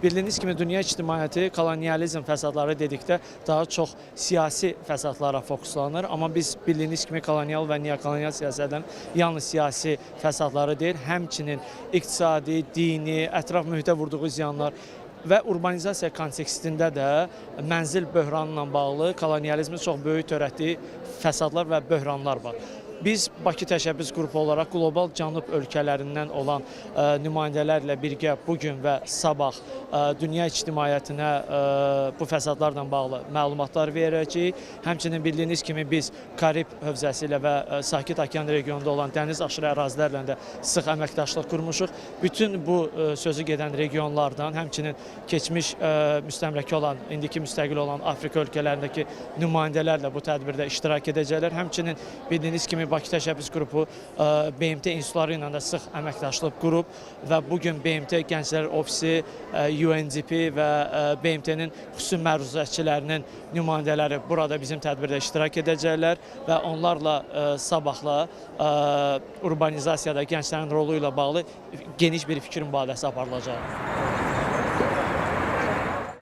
Bildiyiniz kimi dünya ictimaiyyəti kolonializm fəsadları dedikdə daha çox siyasi fəsadlara fokuslanır. Amma biz bildiyiniz kimi kolonial və neokolonial siyasətdən yalnız siyasi fəsadları deyil, həmçinin iqtisadi, dini, ətraf mühitə vurduğu ziyanlar və urbanizasiya kontekstində də mənzil böhranı ilə bağlı kolonializmin çox böyük törətdiyi fəsadlar və böhranlar var. Biz Bakı Təşəbbüs Qrupu olaraq qlobal cənub ölkələrindən olan nümayəndələrlə birgə bugün və sabah dünya ictimaiyyətinə bu fəsadlarla bağlı məlumatlar verəcəyik. Həmçinin bildiyiniz kimi biz Karib hövzəsi ilə və Sakit Okean regionunda olan dəniz aşırı ərazilərlə də sıx əməkdaşlıq qurmuşuq. Bütün bu sözü gedən regionlardan, həmçinin keçmiş müstəmləkə olan, indiki müstəqil olan Afrika ölkələrindəki nümayəndələrlə bu tədbirdə iştirak edəcəklər. Həmçinin bildiyiniz kimi Bakı Təşəbbüs Qrupu BMT institutları ilə də sıx əməkdaşlıq qurub və bugün BMT Gənclər Ofisi, UNDP və BMT-nin xüsusi məruzəçilərinin nümayəndələri burada bizim tədbirdə iştirak edəcəklər və onlarla sabahla urbanizasiyada gənclərin rolu ilə bağlı geniş bir fikir mübadiləsi aparılacaq.